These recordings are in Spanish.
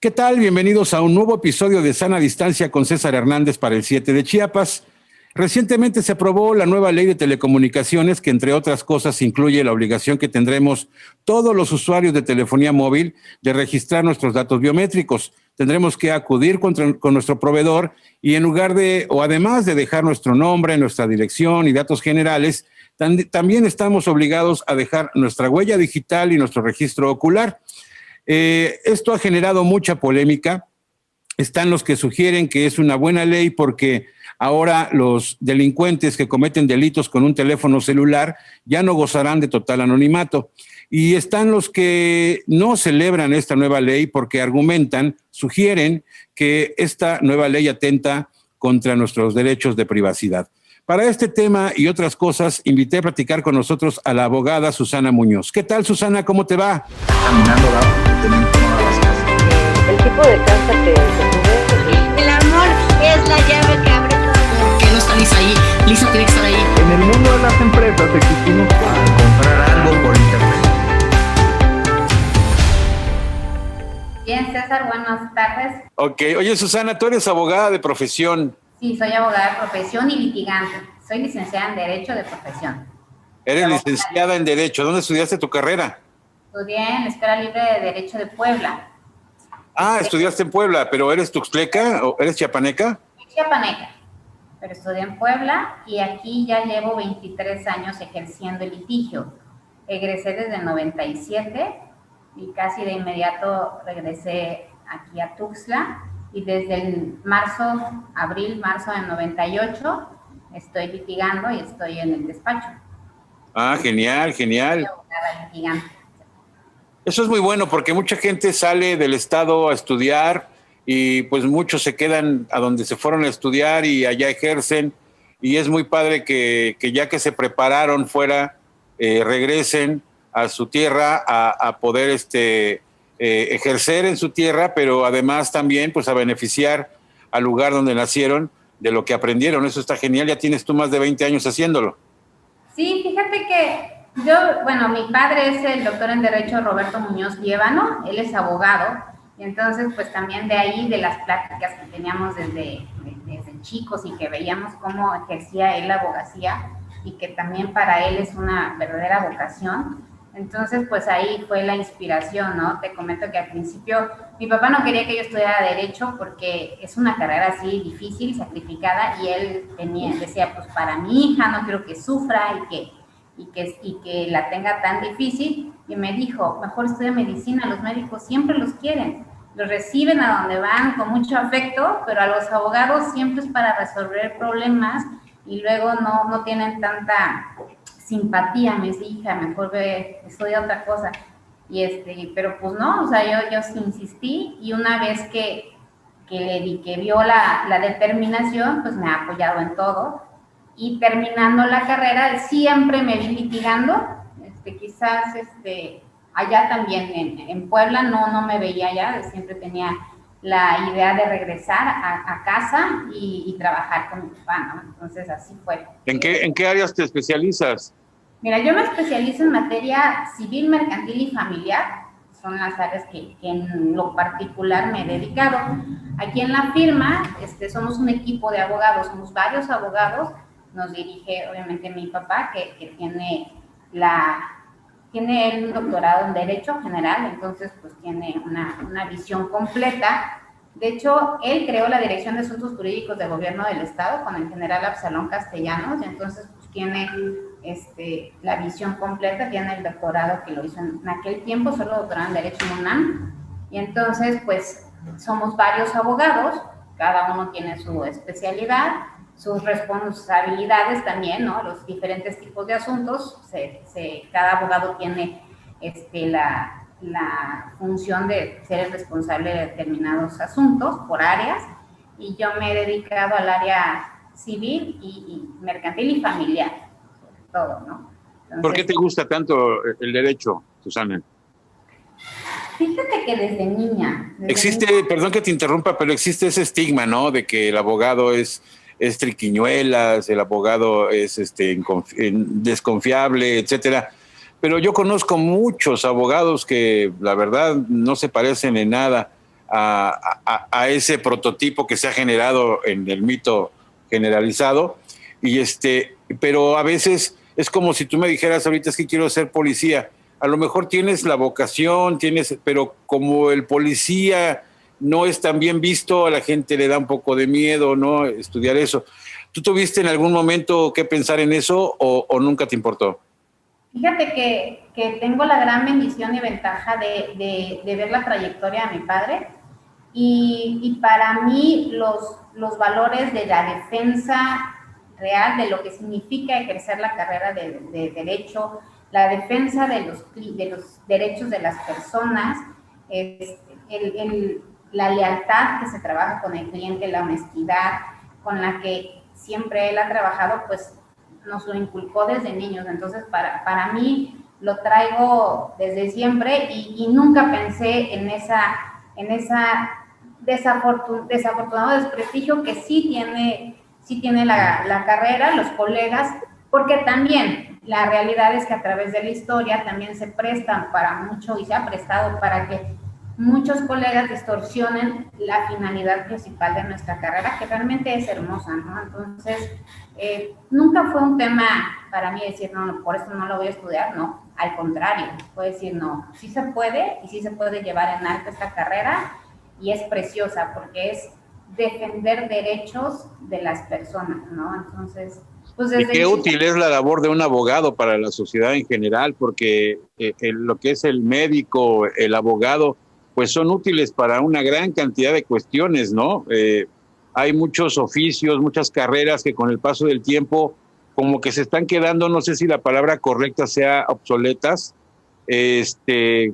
¿Qué tal? Bienvenidos a un nuevo episodio de Sana Distancia con César Hernández para el 7 de Chiapas. Recientemente se aprobó la nueva ley de telecomunicaciones que, entre otras cosas, incluye la obligación que tendremos todos los usuarios de telefonía móvil de registrar nuestros datos biométricos. Tendremos que acudir con nuestro proveedor y en lugar de, o además de dejar nuestro nombre, nuestra dirección y datos generales, también estamos obligados a dejar nuestra huella digital y nuestro registro ocular. Esto ha generado mucha polémica. Están los que sugieren que es una buena ley porque ahora los delincuentes que cometen delitos con un teléfono celular ya no gozarán de total anonimato. Y están los que no celebran esta nueva ley porque sugieren que esta nueva ley atenta contra nuestros derechos de privacidad. Para este tema y otras cosas, invité a platicar con nosotros a la abogada Susana Muñoz. ¿Qué tal, Susana? ¿Cómo te va? Caminando, el tipo de casa que tuve. El amor es la llave que abre todo. ¿Por qué no está Lisa ahí? Lisa tiene que estar ahí. En el mundo de las empresas existimos para comprar algo por internet. Bien, César, buenas tardes. Ok. Oye, Susana, tú eres abogada de profesión. Sí, soy abogada de profesión y litigante. Soy licenciada en Derecho de profesión. Eres licenciada en Derecho. ¿Dónde estudiaste tu carrera? Estudié en la Escuela Libre de Derecho de Puebla. Ah, estudiaste en Puebla, pero ¿eres tuxtleca o eres chiapaneca? Soy chiapaneca, pero estudié en Puebla y aquí ya llevo 23 años ejerciendo el litigio. Egresé desde el 97 y casi de inmediato regresé aquí a Tuxtla y desde el marzo del 98 estoy litigando y estoy en el despacho. Ah, genial, genial. Soy abogada litigante. Eso es muy bueno porque mucha gente sale del estado a estudiar y pues muchos se quedan a donde se fueron a estudiar y allá ejercen y es muy padre que ya que se prepararon fuera, regresen a su tierra a poder ejercer en su tierra, pero además también pues a beneficiar al lugar donde nacieron de lo que aprendieron. Eso está genial, ya tienes tú más de 20 años haciéndolo. Sí, fíjate que mi padre es el doctor en Derecho Roberto Muñoz Líbano, él es abogado, y entonces pues también de ahí, de las pláticas que teníamos desde chicos y que veíamos cómo ejercía él la abogacía y que también para él es una verdadera vocación, entonces pues ahí fue la inspiración, ¿no? Te comento que al principio mi papá no quería que yo estudiara Derecho porque es una carrera así difícil, sacrificada, y él decía, pues para mi hija no quiero que sufra y que la tenga tan difícil, y me dijo, mejor estudia medicina, los médicos siempre los quieren, los reciben a donde van con mucho afecto, pero a los abogados siempre es para resolver problemas y luego no tienen tanta simpatía. Me dice, hija, mejor estudia otra cosa, pero pues no, o sea, yo sí insistí, y una vez que vio la determinación, pues me ha apoyado en todo. Y terminando la carrera, siempre me vi litigando, quizás allá también en Puebla no me veía allá, siempre tenía la idea de regresar a casa y trabajar con mi papá, ¿no? Entonces así fue. ¿En qué áreas te especializas? Mira, yo me especializo en materia civil, mercantil y familiar, son las áreas que en lo particular me he dedicado. Aquí en la firma somos un equipo de abogados, somos varios abogados. Nos dirige obviamente mi papá, que tiene un doctorado en Derecho General, entonces pues tiene una visión completa. De hecho, él creó la Dirección de Asuntos Jurídicos del Gobierno del Estado con el general Absalón Castellanos, y entonces pues tiene la visión completa, tiene el doctorado que lo hizo en aquel tiempo, solo doctorado en Derecho en UNAM, y entonces pues somos varios abogados, cada uno tiene su especialidad, sus responsabilidades también, ¿no? Los diferentes tipos de asuntos, cada abogado tiene la función de ser el responsable de determinados asuntos por áreas, y yo me he dedicado al área civil y mercantil y familiar, sobre todo, ¿no? Entonces, ¿por qué te gusta tanto el derecho, Susana? Fíjate que desde niña... Perdón que te interrumpa, pero existe ese estigma, ¿no? De que el abogado es triquiñuelas, el abogado es desconfiable, etcétera. Pero yo conozco muchos abogados que la verdad no se parecen en nada a ese prototipo que se ha generado en el mito generalizado. Pero a veces es como si tú me dijeras ahorita es que quiero ser policía. A lo mejor tienes la vocación, pero como el policía no es tan bien visto, a la gente le da un poco de miedo, ¿no? Estudiar eso. ¿Tú tuviste en algún momento que pensar en eso o nunca te importó? Fíjate que tengo la gran bendición y ventaja de ver la trayectoria de mi padre y para mí los valores de la defensa real de lo que significa ejercer la carrera de derecho, la defensa de los derechos de las personas, la lealtad que se trabaja con el cliente, la honestidad con la que siempre él ha trabajado, pues nos lo inculcó desde niños. Entonces, para mí lo traigo desde siempre y nunca pensé en esa desafortunado desprestigio que sí tiene la carrera, los colegas, porque también la realidad es que a través de la historia también se prestan para mucho y se ha prestado para que muchos colegas distorsionen la finalidad principal de nuestra carrera, que realmente es hermosa, ¿no? Entonces, nunca fue un tema para mí decir, no, por eso no lo voy a estudiar, no, al contrario, puedo decir, no, sí se puede y sí se puede llevar en alto esta carrera y es preciosa porque es defender derechos de las personas, ¿no? Entonces, pues desde y qué útil es la labor de un abogado para la sociedad en general, porque lo que es el médico, el abogado, pues son útiles para una gran cantidad de cuestiones, ¿no? Hay muchos oficios, muchas carreras que con el paso del tiempo como que se están quedando, no sé si la palabra correcta sea obsoletas,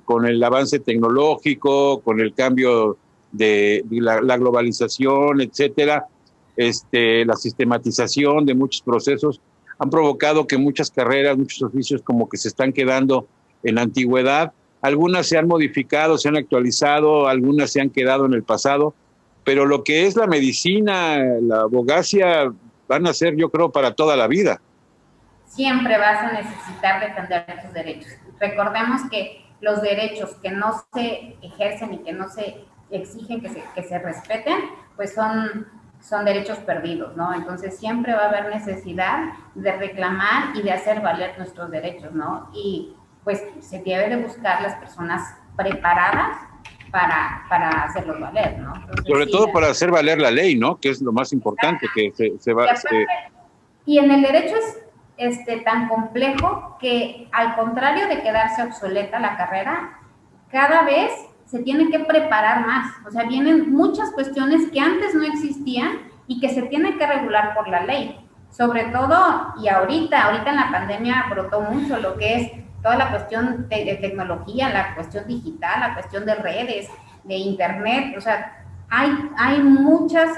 con el avance tecnológico, con el cambio de la globalización, etcétera, la sistematización de muchos procesos han provocado que muchas carreras, muchos oficios como que se están quedando en la antigüedad. Algunas se han modificado, se han actualizado, algunas se han quedado en el pasado, pero lo que es la medicina, la abogacía, van a ser, yo creo, para toda la vida. Siempre vas a necesitar defender tus derechos. Recordemos que los derechos que no se ejercen y que no se exigen que se respeten, pues son derechos perdidos, ¿no? Entonces siempre va a haber necesidad de reclamar y de hacer valer nuestros derechos, ¿no? Y pues se debe de buscar las personas preparadas para hacerlos valer, ¿no? Entonces, sobre todo para hacer valer la ley, ¿no? Que es lo más importante, que se va... Y en el derecho es tan complejo que al contrario de quedarse obsoleta la carrera, cada vez se tiene que preparar más. O sea, vienen muchas cuestiones que antes no existían y que se tienen que regular por la ley. Sobre todo, y ahorita en la pandemia brotó mucho lo que es toda la cuestión de tecnología, la cuestión digital, la cuestión de redes, de internet. O sea, hay muchos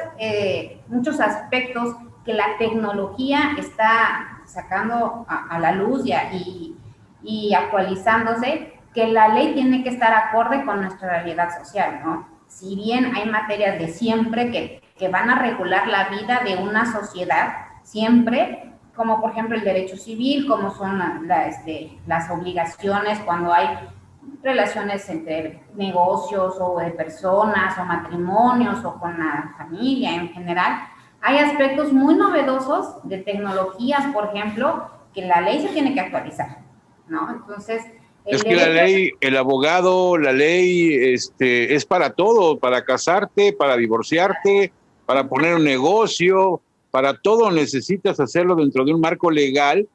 aspectos que la tecnología está sacando a la luz y actualizándose, que la ley tiene que estar acorde con nuestra realidad social, ¿no? Si bien hay materias de siempre que van a regular la vida de una sociedad, siempre, como por ejemplo el derecho civil, como son las obligaciones cuando hay relaciones entre negocios o de personas o matrimonios o con la familia en general, hay aspectos muy novedosos de tecnologías, por ejemplo, que la ley se tiene que actualizar, ¿no? Entonces... Es que la ley, el abogado, la ley, es para todo, para casarte, para divorciarte, para poner un negocio, para todo necesitas hacerlo dentro de un marco legal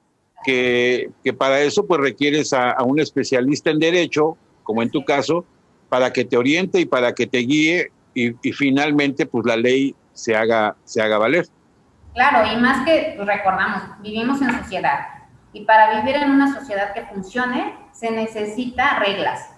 que para eso pues requieres a un especialista en derecho, como en tu caso, para que te oriente y para que te guíe y finalmente pues la ley se haga valer. Claro, y más que recordamos, vivimos en sociedad y para vivir en una sociedad que funcione se necesita reglas.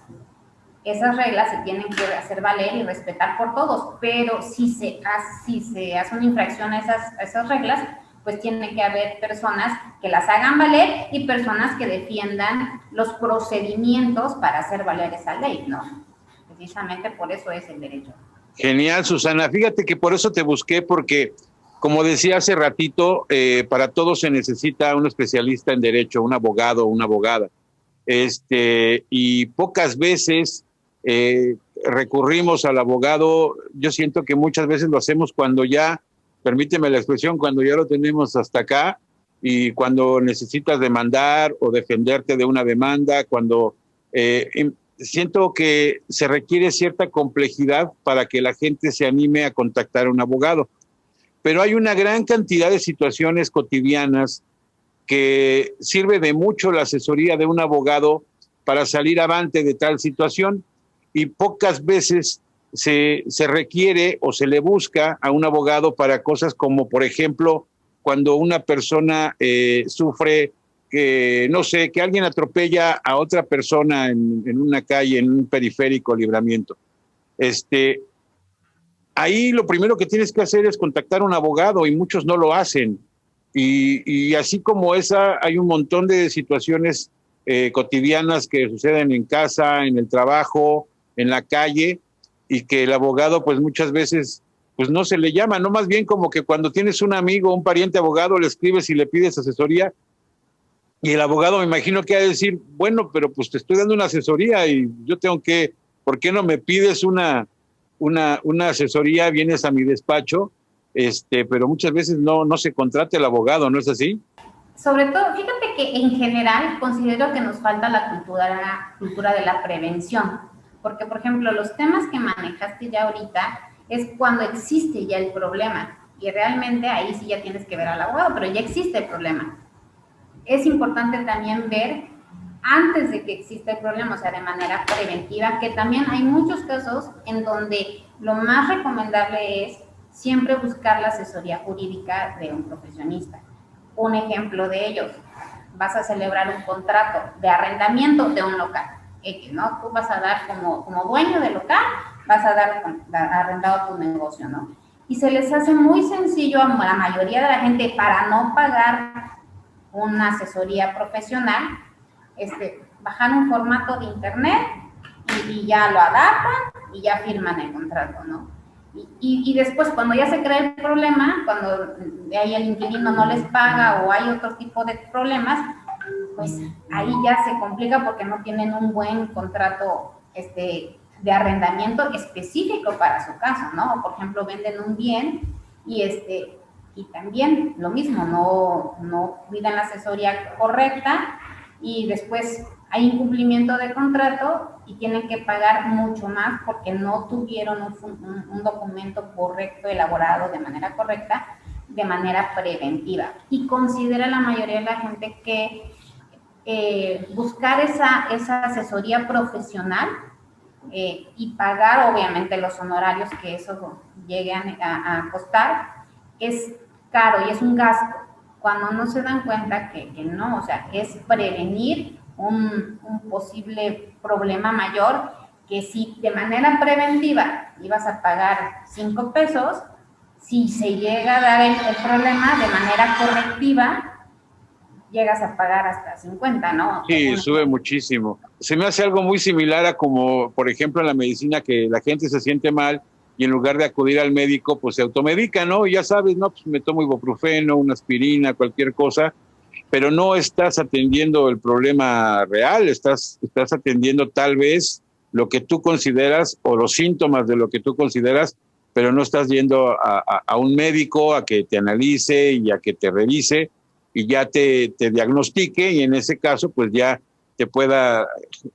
Esas reglas se tienen que hacer valer y respetar por todos, pero si se hace una infracción a esas reglas, pues tiene que haber personas que las hagan valer y personas que defiendan los procedimientos para hacer valer esa ley, ¿no? Precisamente por eso es el derecho. Genial, Susana. Fíjate que por eso te busqué, porque, como decía hace ratito, para todo se necesita un especialista en derecho, un abogado o una abogada. Y pocas veces recurrimos al abogado, yo siento que muchas veces lo hacemos cuando ya, permíteme la expresión, cuando ya lo tenemos hasta acá y cuando necesitas demandar o defenderte de una demanda, cuando siento que se requiere cierta complejidad para que la gente se anime a contactar a un abogado. Pero hay una gran cantidad de situaciones cotidianas que sirve de mucho la asesoría de un abogado para salir avante de tal situación, y pocas veces se requiere o se le busca a un abogado para cosas como, por ejemplo, cuando una persona sufre que, no sé, que alguien atropella a otra persona en una calle, en un periférico, Libramiento. Ahí lo primero que tienes que hacer es contactar a un abogado, y muchos no lo hacen. Y así como esa, hay un montón de situaciones cotidianas que suceden en casa, en el trabajo, en la calle, y que el abogado pues muchas veces pues no se le llama, no, más bien como que cuando tienes un amigo, un pariente abogado, le escribes y le pides asesoría, y el abogado me imagino que ha de decir, bueno, pero pues te estoy dando una asesoría y yo tengo que, ¿por qué no me pides una asesoría? Vienes a mi despacho, pero muchas veces no se contrata el abogado, ¿no es así? Sobre todo, fíjate que en general considero que nos falta la cultura de la prevención, porque por ejemplo los temas que manejaste ya ahorita es cuando existe ya el problema, y realmente ahí sí ya tienes que ver al abogado, pero ya existe el problema. Es importante también ver antes de que exista el problema, o sea, de manera preventiva, que también hay muchos casos en donde lo más recomendable es siempre buscar la asesoría jurídica de un profesionista. Un ejemplo de ellos, vas a celebrar un contrato de arrendamiento de un local, ¿no? Tú vas a dar como dueño del local, vas a dar arrendado tu negocio, ¿no? Y se les hace muy sencillo a la mayoría de la gente, para no pagar una asesoría profesional, bajar un formato de internet y ya lo adaptan y ya firman el contrato, ¿no? Y después, cuando ya se crea el problema, cuando de ahí el inquilino no les paga o hay otro tipo de problemas, pues ahí ya se complica porque no tienen un buen contrato de arrendamiento específico para su caso, ¿no? O por ejemplo, venden un bien y también lo mismo, no cuidan la asesoría correcta y después hay incumplimiento de contrato y tienen que pagar mucho más porque no tuvieron un documento correcto, elaborado de manera correcta, de manera preventiva. Y considera la mayoría de la gente que buscar esa asesoría profesional y pagar obviamente los honorarios que eso llegue a costar es caro y es un gasto, cuando no se dan cuenta que no, o sea, es prevenir un posible problema mayor, que si de manera preventiva ibas a pagar 5 pesos, si se llega a dar el problema de manera correctiva, llegas a pagar hasta 50, ¿no? Sí, sube muchísimo. Se me hace algo muy similar a como, por ejemplo, en la medicina, que la gente se siente mal y en lugar de acudir al médico, pues se automedica, ¿no? Y ya sabes, no, pues me tomo ibuprofeno, una aspirina, cualquier cosa, pero no estás atendiendo el problema real, estás atendiendo tal vez lo que tú consideras o los síntomas de lo que tú consideras, pero no estás yendo a un médico a que te analice y a que te revise y ya te diagnostique, y en ese caso pues ya te pueda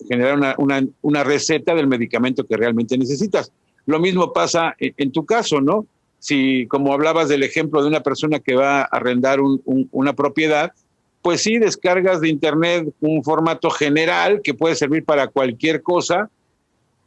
generar una receta del medicamento que realmente necesitas. Lo mismo pasa en tu caso, ¿no? Si, como hablabas del ejemplo de una persona que va a arrendar una propiedad, pues sí, descargas de internet un formato general que puede servir para cualquier cosa,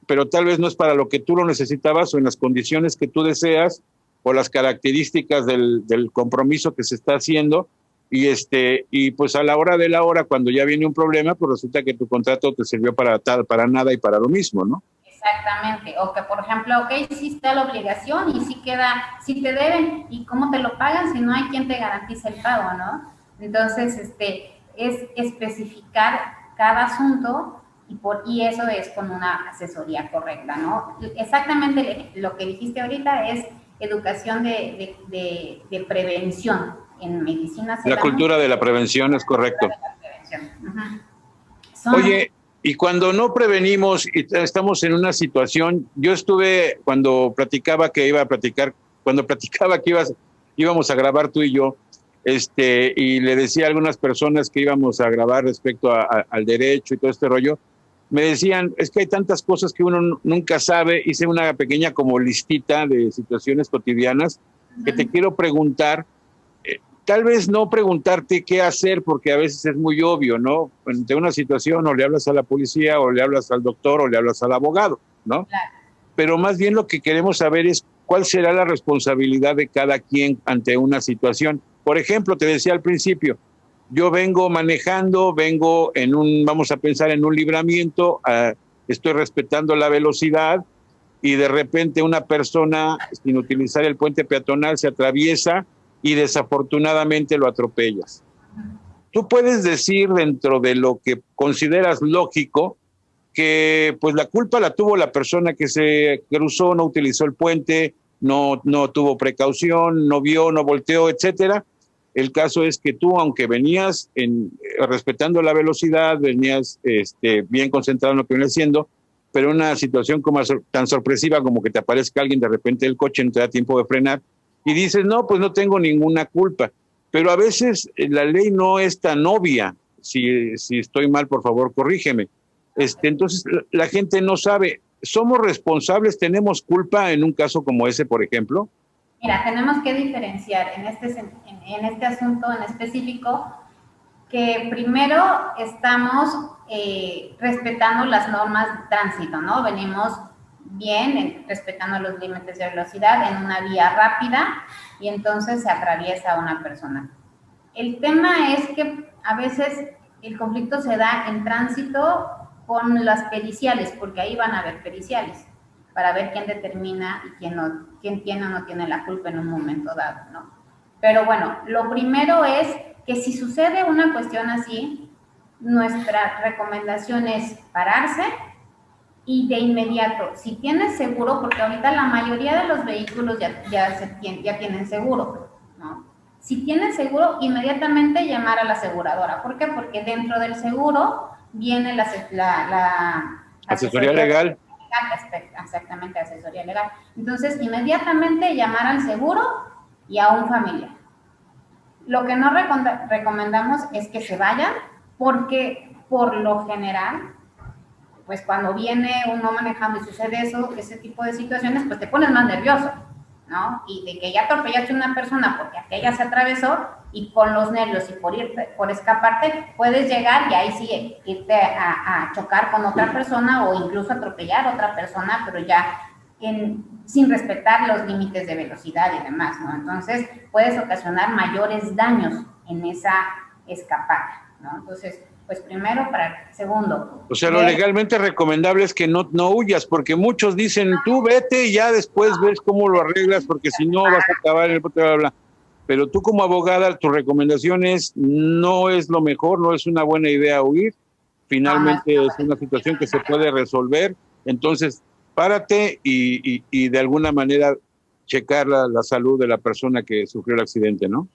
pero tal vez no es para lo que tú lo necesitabas o en las condiciones que tú deseas o las características del compromiso que se está haciendo, y pues a la hora de la hora, cuando ya viene un problema, pues resulta que tu contrato te sirvió para nada y para lo mismo, ¿no? Exactamente, o que por ejemplo, sí está la obligación y sí te deben, ¿y cómo te lo pagan si no hay quien te garantice el pago, ¿no? Entonces, es especificar cada asunto y eso es con una asesoría correcta, ¿no? Exactamente lo que dijiste ahorita es educación de prevención en medicina. La cultura de la prevención es correcto. Uh-huh. Oye, Y cuando no prevenimos y estamos en una situación, yo estuve cuando platicaba que iba a platicar, cuando platicaba que íbamos a grabar tú y yo, y le decía a algunas personas que íbamos a grabar respecto al derecho y todo este rollo, me decían, es que hay tantas cosas que uno nunca sabe. Hice una pequeña como listita de situaciones cotidianas que te quiero preguntar. Tal vez no preguntarte qué hacer, porque a veces es muy obvio, ¿no? Ante una situación o le hablas a la policía o le hablas al doctor o le hablas al abogado, ¿no? Claro. Pero más bien lo que queremos saber es cuál será la responsabilidad de cada quien ante una situación. Por ejemplo, te decía al principio, yo vengo manejando, vamos a pensar en un libramiento, estoy respetando la velocidad y de repente una persona, sin utilizar el puente peatonal, se atraviesa y desafortunadamente lo atropellas. Tú puedes decir, dentro de lo que consideras lógico, que pues la culpa la tuvo la persona que se cruzó, no utilizó el puente, no tuvo precaución, no vio, no volteó, etcétera. El caso es que tú, aunque venías respetando la velocidad, venías bien concentrado en lo que venías haciendo, pero una situación como tan sorpresiva como que te aparezca alguien de repente del coche, no te da tiempo de frenar, y dices, no, pues no tengo ninguna culpa. Pero a veces la ley no es tan obvia. Si estoy mal, por favor, corrígeme. Entonces, la gente no sabe. ¿Somos responsables? ¿Tenemos culpa en un caso como ese, por ejemplo? Mira, tenemos que diferenciar en este asunto en específico que primero estamos respetando las normas de tránsito, ¿no? Venimos bien, respetando los límites de velocidad en una vía rápida y entonces se atraviesa una persona. El tema es que a veces el conflicto se da en tránsito con las periciales, porque ahí van a haber periciales para ver quién determina y quién tiene o no tiene la culpa en un momento dado, ¿no? Pero bueno, lo primero es que si sucede una cuestión así, nuestra recomendación es pararse y de inmediato, si tienes seguro, porque ahorita la mayoría de los vehículos ya tienen seguro, ¿no? Si tienes seguro, inmediatamente llamar a la aseguradora. ¿Por qué? Porque dentro del seguro viene la asesoría legal. Exactamente, asesoría legal. Entonces, inmediatamente llamar al seguro y a un familiar. Lo que no recomendamos es que se vayan, porque por lo general, pues cuando viene uno manejando y sucede ese tipo de situaciones, pues te pones más nervioso, ¿no? Y de que ya atropellaste a una persona porque aquella se atravesó y con los nervios y por escaparte, puedes llegar y ahí sí irte a chocar con otra persona o incluso atropellar a otra persona, pero ya sin respetar los límites de velocidad y demás, ¿no? Entonces, puedes ocasionar mayores daños en esa escapada, ¿no? Entonces, pues primero segundo. O sea, lo legalmente recomendable es que no huyas, porque muchos dicen, tú vete y ya después ves cómo lo arreglas, porque si no vas a acabar en el bla, bla, bla. Pero tú como abogada, tu recomendación no es lo mejor, no es una buena idea huir. Finalmente es una situación que se puede resolver. Entonces, párate y de alguna manera checar la salud de la persona que sufrió el accidente, ¿no?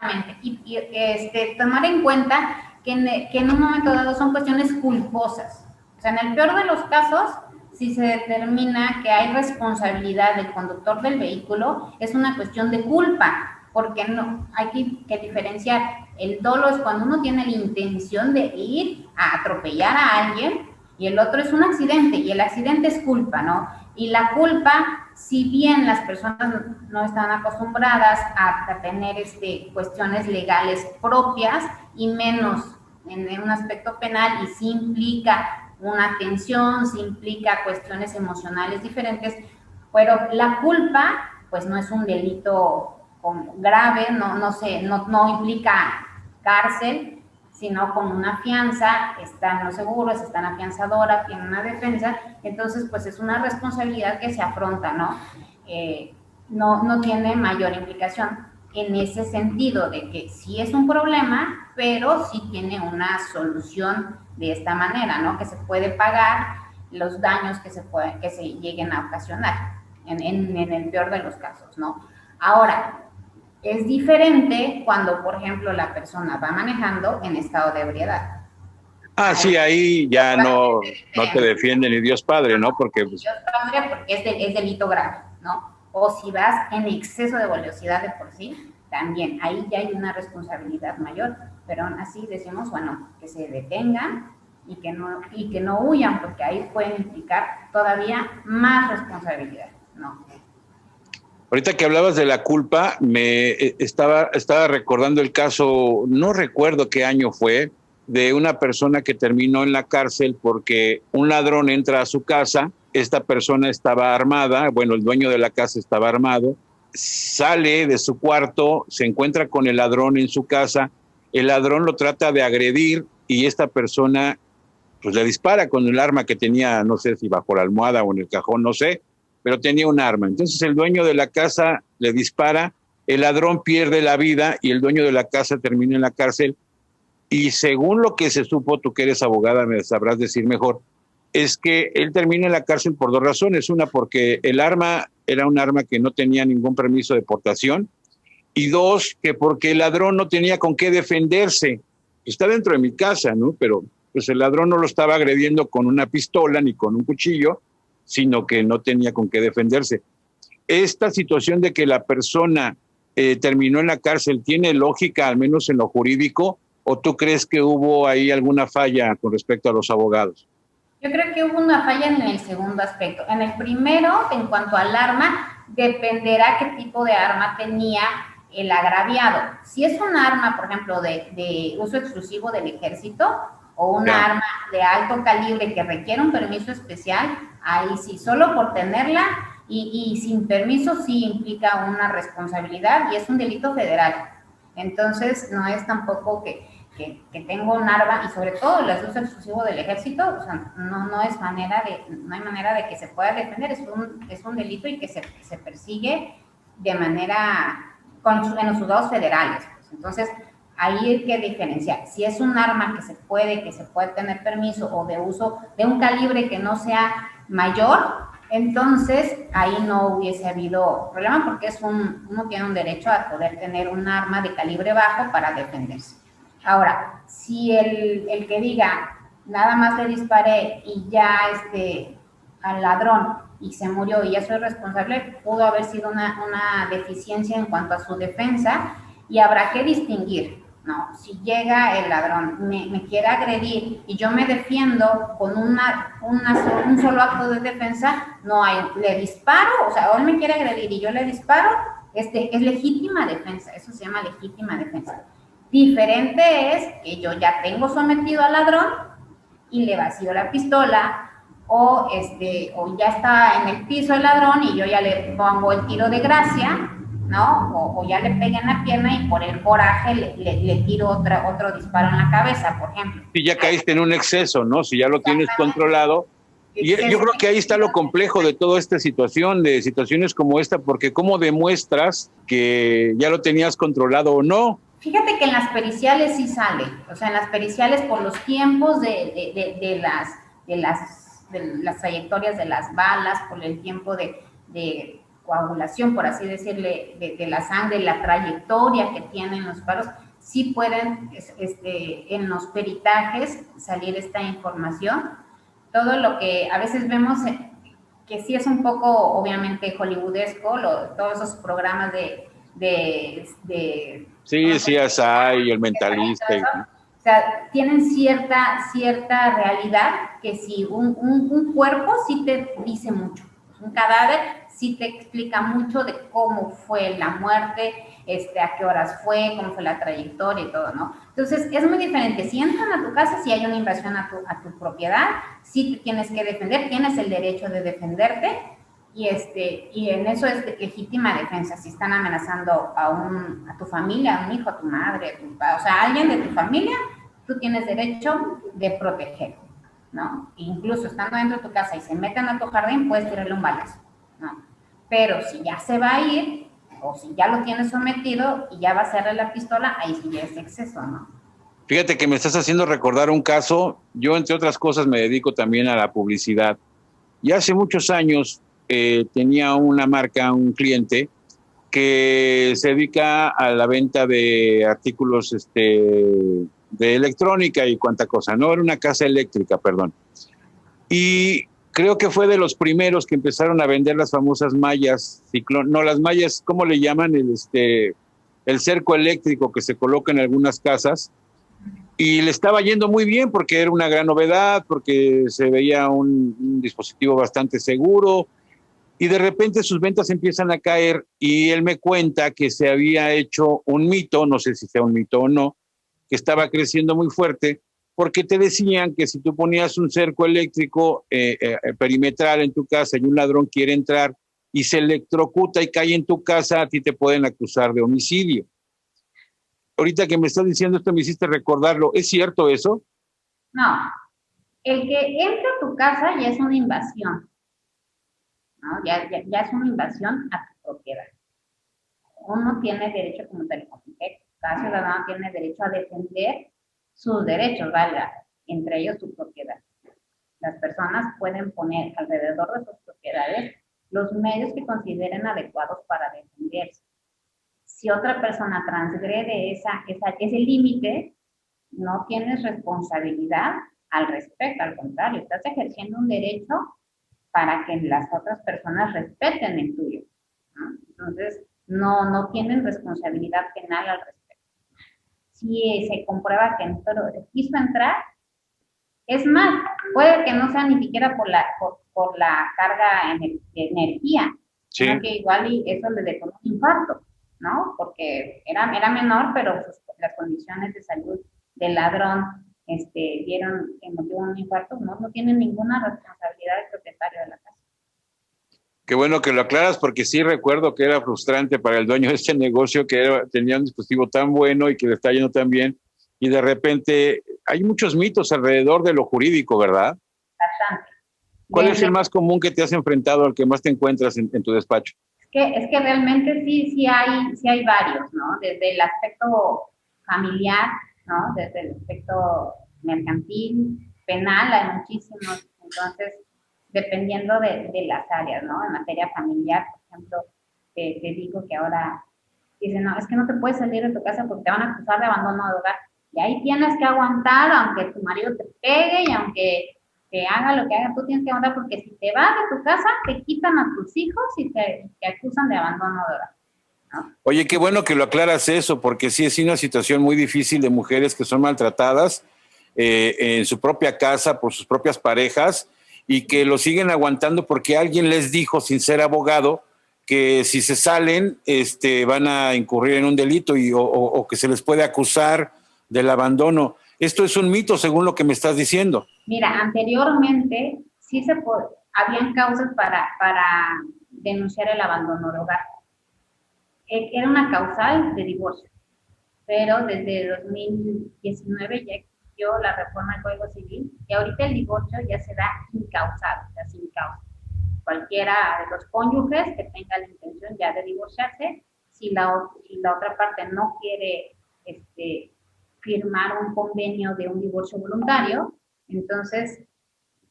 Exactamente. Y tomar en cuenta que en un momento dado son cuestiones culposas. O sea, en el peor de los casos, si se determina que hay responsabilidad del conductor del vehículo, es una cuestión de culpa, porque no hay que diferenciar. El dolo es cuando uno tiene la intención de ir a atropellar a alguien y el otro es un accidente, y el accidente es culpa, ¿no? Y la culpa, si bien las personas no están acostumbradas a tener cuestiones legales propias y menos en un aspecto penal, y sí implica una tensión, sí implica cuestiones emocionales diferentes, pero la culpa pues no es un delito grave, no implica cárcel, sino con una fianza, están los seguros, está la afianzadora, tiene una defensa, entonces pues es una responsabilidad que se afronta, ¿no? No tiene mayor implicación en ese sentido de que sí es un problema, pero sí tiene una solución de esta manera, ¿no? Que se puede pagar los daños que se lleguen a ocasionar en el peor de los casos, ¿no? Ahora, es diferente cuando, por ejemplo, la persona va manejando en estado de ebriedad. Ah, sí, ahí ya no te defiende ni Dios Padre, ¿no? Porque pues, Dios Padre, porque es delito grave, ¿no? O si vas en exceso de voliosidad de por sí, también, ahí ya hay una responsabilidad mayor, pero aún así decimos, bueno, que se detengan y que no huyan, porque ahí pueden implicar todavía más responsabilidad, ¿no? ahorita que hablabas de la culpa, estaba recordando el caso, no recuerdo qué año fue, de una persona que terminó en la cárcel porque un ladrón entra a su casa, esta persona estaba armada, bueno, el dueño de la casa estaba armado, sale de su cuarto, se encuentra con el ladrón en su casa, el ladrón lo trata de agredir y esta persona pues le dispara con el arma que tenía, no sé si bajo la almohada o en el cajón, no sé, pero tenía un arma. Entonces el dueño de la casa le dispara, el ladrón pierde la vida y el dueño de la casa termina en la cárcel. Y según lo que se supo, tú que eres abogada me sabrás decir mejor, es que él termina en la cárcel por dos razones. Una, porque el arma era un arma que no tenía ningún permiso de portación. Y dos, que porque el ladrón no tenía con qué defenderse. Está dentro de mi casa, ¿no? Pero pues el ladrón no lo estaba agrediendo con una pistola ni con un cuchillo, sino que no tenía con qué defenderse. Esta situación de que la persona terminó en la cárcel, ¿tiene lógica, al menos en lo jurídico? ¿O tú crees que hubo ahí alguna falla con respecto a los abogados? Yo creo que hubo una falla en el segundo aspecto. En el primero, en cuanto al arma, dependerá qué tipo de arma tenía el agraviado. Si es un arma, por ejemplo, de uso exclusivo del ejército o una arma de alto calibre que requiere un permiso especial, ahí sí, solo por tenerla y sin permiso sí implica una responsabilidad y es un delito federal. Entonces, no es tampoco que tengo un arma, y sobre todo las de uso exclusivo del ejército, o sea, no hay manera de que se pueda defender, es un delito y que se persigue de manera, en los juzgados federales. Pues. Entonces, ahí hay que diferenciar. Si es un arma que se puede tener permiso o de uso de un calibre que no sea mayor, entonces ahí no hubiese habido problema porque uno tiene un derecho a poder tener un arma de calibre bajo para defenderse. Ahora, si el que diga, nada más le disparé y ya al ladrón y se murió y ya soy responsable, pudo haber sido una deficiencia en cuanto a su defensa y habrá que distinguir, ¿no? Si llega el ladrón, me quiere agredir y yo me defiendo con un solo acto de defensa, le disparo, o sea, o él me quiere agredir y yo le disparo, es legítima defensa, eso se llama legítima defensa. Diferente es que yo ya tengo sometido al ladrón y le vacío la pistola o ya está en el piso el ladrón y yo ya le pongo el tiro de gracia, ¿no? O ya le pegué en la pierna y por el coraje le tiro otro disparo en la cabeza, por ejemplo. Y ya caíste en un exceso, ¿no? Si ya lo tienes controlado. Y yo creo que ahí está lo complejo de toda esta situación, de situaciones como esta, porque ¿cómo demuestras que ya lo tenías controlado o no? Fíjate que en las periciales sí sale, o sea, en las periciales por los tiempos de las trayectorias de las balas, por el tiempo de coagulación, por así decirle, de la sangre, la trayectoria que tienen los paros, sí pueden en los peritajes salir esta información. Todo lo que a veces vemos que sí es un poco, obviamente, hollywoodesco, todos esos programas sí, CSI, el mentalista. O sea, tienen cierta realidad que si un cuerpo sí te dice mucho. Un cadáver sí te explica mucho de cómo fue la muerte, a qué horas fue, cómo fue la trayectoria y todo, ¿no? Entonces, es muy diferente. Si entran a tu casa, si hay una invasión a tu propiedad, sí te tienes que defender, tienes el derecho de defenderte, y en eso es legítima defensa. Si están amenazando a tu familia, a un hijo, a tu madre, o sea, a alguien de tu familia, tú tienes derecho de proteger, ¿no? Incluso estando dentro de tu casa y se meten a tu jardín, puedes tirarle un balazo, ¿no? Pero si ya se va a ir, o si ya lo tienes sometido y ya va a hacerle la pistola, ahí sí ya es exceso, ¿no? Fíjate que me estás haciendo recordar un caso. Yo, entre otras cosas, me dedico también a la publicidad. Y hace muchos años tenía una marca, un cliente, que se dedica a la venta de artículos de electrónica y cuánta cosa, ¿no? Era una casa eléctrica, perdón. Y creo que fue de los primeros que empezaron a vender las famosas mallas, no, las mallas, ¿cómo le llaman? El cerco eléctrico que se coloca en algunas casas. Y le estaba yendo muy bien porque era una gran novedad, porque se veía un dispositivo bastante seguro. Y de repente sus ventas empiezan a caer y él me cuenta que se había hecho un mito, no sé si sea un mito o no, que estaba creciendo muy fuerte, porque te decían que si tú ponías un cerco eléctrico perimetral en tu casa y un ladrón quiere entrar y se electrocuta y cae en tu casa, a ti te pueden acusar de homicidio. Ahorita que me estás diciendo esto me hiciste recordarlo, ¿es cierto eso? No, el que entra a tu casa ya es una invasión, ¿no? Ya es una invasión a tu propiedad. Uno tiene derecho, como te lo comenté, cada ciudadano tiene derecho a defender sus derechos, valga, entre ellos su propiedad. Las personas pueden poner alrededor de sus propiedades los medios que consideren adecuados para defenderse. Si otra persona transgrede ese límite, no tienes responsabilidad al respecto, al contrario, estás ejerciendo un derecho para que las otras personas respeten el tuyo, ¿no? Entonces, no tienen responsabilidad penal al respecto. Si se comprueba que quiso entrar, es más, puede que no sea ni siquiera por la carga de energía, sí, sino que igual y eso le dejó un infarto, ¿no? Porque era menor, pero las condiciones de salud del ladrón dieron que motivó un infarto, no tienen ninguna responsabilidad del propietario de la casa. Qué bueno que lo aclaras porque sí recuerdo que era frustrante para el dueño de este negocio que tenía un dispositivo tan bueno y que le está yendo tan bien y de repente hay muchos mitos alrededor de lo jurídico, ¿verdad? Bastante. ¿Cuál es el más común que te has enfrentado, al que más te encuentras en tu despacho? Es que realmente sí hay varios, ¿no? Desde el aspecto familiar, ¿no? Desde el aspecto mercantil, penal, hay muchísimos. Entonces, dependiendo de las áreas, ¿no? En materia familiar, por ejemplo, te digo que ahora dicen, no, es que no te puedes salir de tu casa porque te van a acusar de abandono de hogar. Y ahí tienes que aguantar, aunque tu marido te pegue y aunque te haga lo que haga, tú tienes que aguantar porque si te vas de tu casa, te quitan a tus hijos y te acusan de abandono de hogar, ¿no? Oye, qué bueno que lo aclaras eso, porque sí es una situación muy difícil de mujeres que son maltratadas en su propia casa por sus propias parejas y que lo siguen aguantando porque alguien les dijo, sin ser abogado, que si se salen van a incurrir en un delito o que se les puede acusar del abandono. Esto es un mito, según lo que me estás diciendo. Mira, anteriormente sí habían causas para denunciar el abandono de hogar. Era una causal de divorcio, pero desde 2019 ya existió la reforma del Código Civil y ahorita el divorcio ya se da incausado, o sea, sin causa. Cualquiera de los cónyuges que tenga la intención ya de divorciarse, si la otra parte no quiere firmar un convenio de un divorcio voluntario, entonces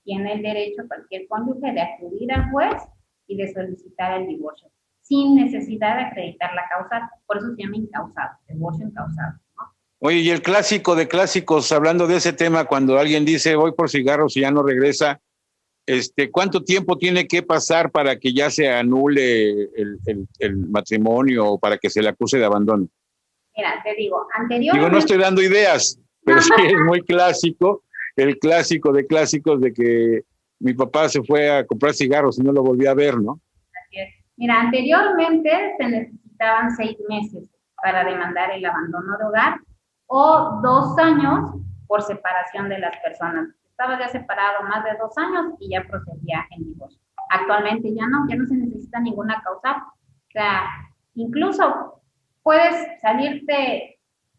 tiene el derecho cualquier cónyuge de acudir al juez y de solicitar el divorcio, sin necesidad de acreditar la causa, por eso se llama incausado, divorcio incausado, ¿no? Oye, y el clásico de clásicos, hablando de ese tema, cuando alguien dice voy por cigarros y ya no regresa, ¿cuánto tiempo tiene que pasar para que ya se anule el matrimonio o para que se le acuse de abandono? Mira, te digo, anteriormente... Digo, no estoy dando ideas, pero sí es muy clásico, el clásico de clásicos de que mi papá se fue a comprar cigarros y no lo volví a ver, ¿no? Así es. Mira, anteriormente se necesitaban 6 meses para demandar el abandono de hogar o 2 años por separación de las personas. Estaba ya separado más de 2 años y ya procedía el divorcio. Actualmente ya no se necesita ninguna causa. O sea, incluso puedes salirte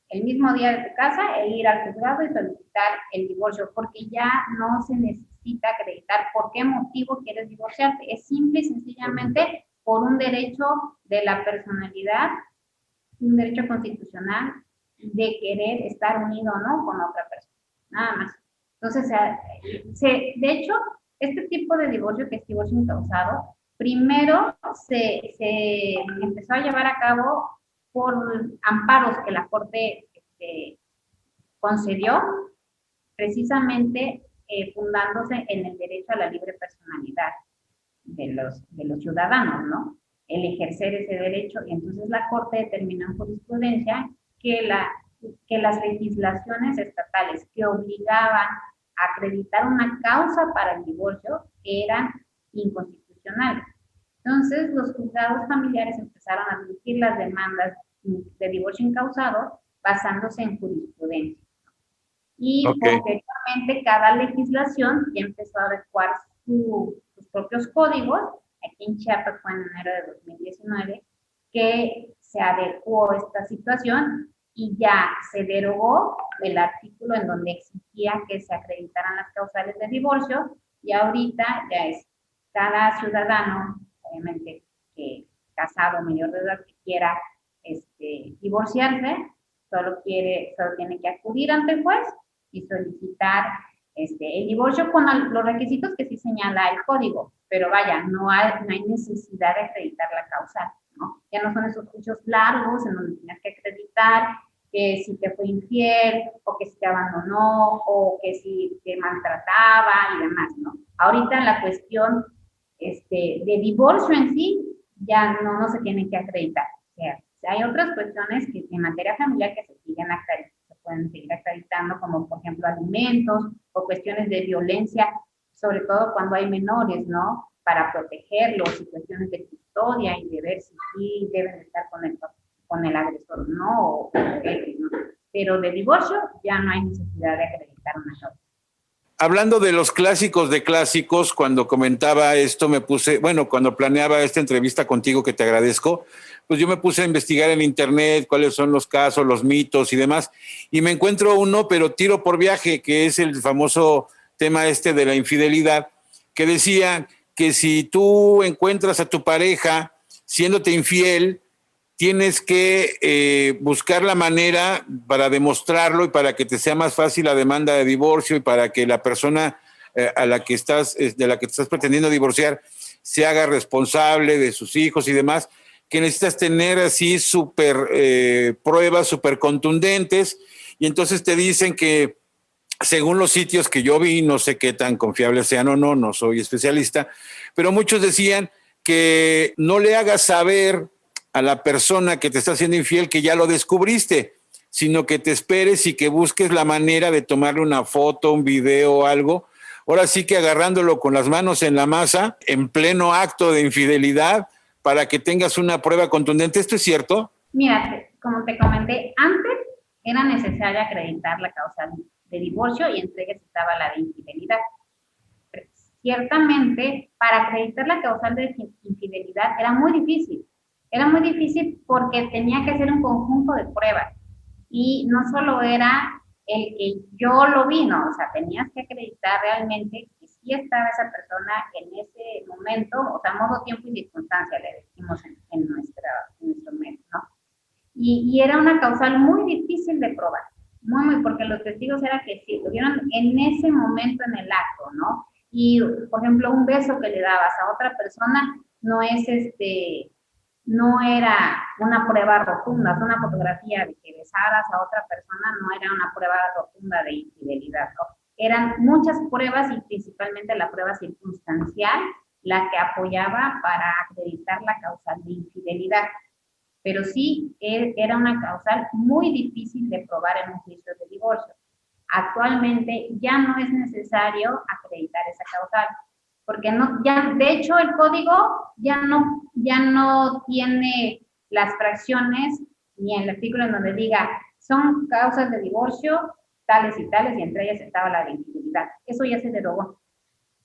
el mismo día de tu casa e ir al juzgado y solicitar el divorcio, porque ya no se necesita acreditar por qué motivo quieres divorciarte. Es simple y sencillamente por un derecho de la personalidad, un derecho constitucional de querer estar unido o no con otra persona. Nada más. Entonces, de hecho, este tipo de divorcio, que es divorcio incausado, primero se empezó a llevar a cabo por amparos que la Corte concedió precisamente fundándose en el derecho a la libre personalidad de los ciudadanos, ¿no? El ejercer ese derecho. Y entonces la Corte determinó en jurisprudencia que las legislaciones estatales que obligaban a acreditar una causa para el divorcio eran inconstitucionales. Entonces, los juzgados familiares empezaron a admitir las demandas de divorcio incausado basándose en jurisprudencia. Y posteriormente, cada legislación ya empezó a adecuar sus propios códigos. Aquí en Chiapas fue en enero de 2019 que se adecuó esta situación y ya se derogó el artículo en donde exigía que se acreditaran las causales de divorcio, y ahorita ya es cada ciudadano, obviamente, que casado, mayor de edad, que quiera divorciarse, solo tiene que acudir ante el juez y solicitar el divorcio con los requisitos que sí señala el código, pero vaya, no hay necesidad de acreditar la causal, ¿no? Ya no son esos juicios largos en donde tienes que acreditar que si te fue infiel, o que si te abandonó, o que si te maltrataba y demás, ¿no? Ahorita la cuestión de divorcio en sí ya no se tiene que acreditar. O sea, hay otras cuestiones que en materia familiar que se pueden seguir acreditando, como por ejemplo alimentos o cuestiones de violencia, sobre todo cuando hay menores, ¿no? Para protegerlos, y cuestiones de custodia y de ver si sí deben estar con el agresor, ¿no? O ¿no? Pero de divorcio ya no hay necesidad de acreditar una causa. Hablando de los clásicos de clásicos, cuando comentaba esto cuando planeaba esta entrevista contigo, que te agradezco, pues yo me puse a investigar en internet cuáles son los casos, los mitos y demás, y me encuentro uno, pero tiro por viaje, que es el famoso tema de la infidelidad, que decía que si tú encuentras a tu pareja siéndote infiel, tienes que buscar la manera para demostrarlo y para que te sea más fácil la demanda de divorcio, y para que la persona de la que estás pretendiendo divorciar se haga responsable de sus hijos y demás, que necesitas tener así pruebas súper contundentes. Y entonces te dicen que, según los sitios que yo vi, no sé qué tan confiables sean o no soy especialista, pero muchos decían que no le hagas saber a la persona que te está haciendo infiel que ya lo descubriste, sino que te esperes y que busques la manera de tomarle una foto, un video o algo, ahora sí que agarrándolo con las manos en la masa, en pleno acto de infidelidad, para que tengas una prueba contundente. ¿Esto es cierto? Mira, como te comenté, antes era necesario acreditar la causa de divorcio y entre ellas estaba la de infidelidad. Ciertamente, para acreditar la causal de infidelidad era muy difícil. Era muy difícil porque tenía que ser un conjunto de pruebas. Y no solo era el que yo lo vi, ¿no? O sea, tenías que acreditar realmente que sí estaba esa persona en ese momento, o sea, modo, tiempo y circunstancia, le decimos en nuestro medio, ¿no? Y era una causal muy difícil de probar, muy, porque los testigos eran que sí, lo vieron en ese momento en el acto, ¿no? Y, por ejemplo, un beso que le dabas a otra persona no es no era una prueba rotunda, es una fotografía de que besaras a otra persona, no era una prueba rotunda de infidelidad, ¿no? Eran muchas pruebas y principalmente la prueba circunstancial la que apoyaba para acreditar la causal de infidelidad. Pero sí era una causal muy difícil de probar en un juicio de divorcio. Actualmente ya no es necesario acreditar esa causal, porque de hecho el código ya no tiene las fracciones ni el artículo en donde diga son causas de divorcio tales y tales, y entre ellas estaba la de infidelidad. Eso ya se derogó.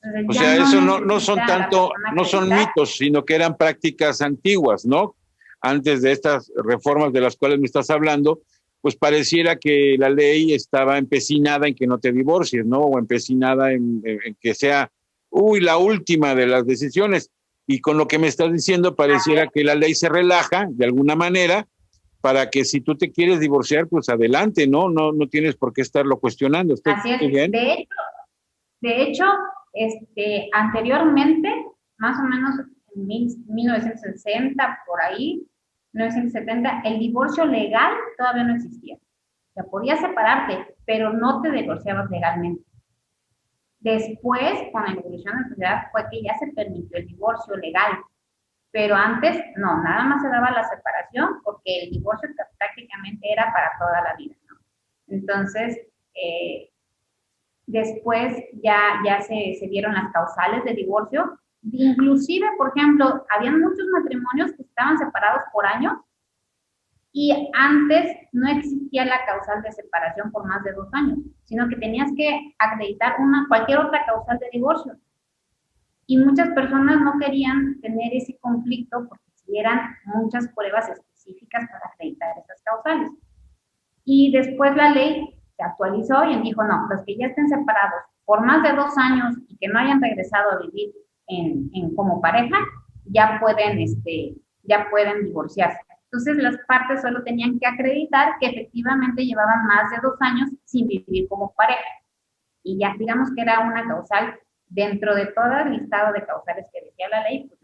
Entonces, o sea, eso no son mitos, sino que eran prácticas antiguas, ¿no? Antes de estas reformas de las cuales me estás hablando, pues pareciera que la ley estaba empecinada en que no te divorcies, ¿no? O empecinada en que sea la última de las decisiones. Y con lo que me estás diciendo, pareciera que la ley se relaja de alguna manera para que si tú te quieres divorciar, pues adelante, ¿no? No tienes por qué estarlo cuestionando. Así es. Bien? De hecho, anteriormente, más o menos en 1960, por ahí, 1970, el divorcio legal todavía no existía. O sea, podías separarte, pero no te divorciabas legalmente. Después, con la evolución de la sociedad, fue que ya se permitió el divorcio legal, pero antes no, nada más se daba la separación porque el divorcio prácticamente era para toda la vida, ¿no? Entonces, después ya se dieron las causales de divorcio. Inclusive, por ejemplo, habían muchos matrimonios que estaban separados por años y antes no existía la causal de separación por más de 2 años, sino que tenías que acreditar cualquier otra causal de divorcio. Y muchas personas no querían tener ese conflicto porque si eran muchas pruebas específicas para acreditar esas causales. Y después la ley se actualizó y dijo, no, los que ya estén separados por más de 2 años y que no hayan regresado a vivir como pareja, ya pueden divorciarse. Entonces las partes solo tenían que acreditar que efectivamente llevaban más de 2 años sin vivir como pareja. Y ya digamos que era una causal dentro de todo el listado de causales que decía la ley, pues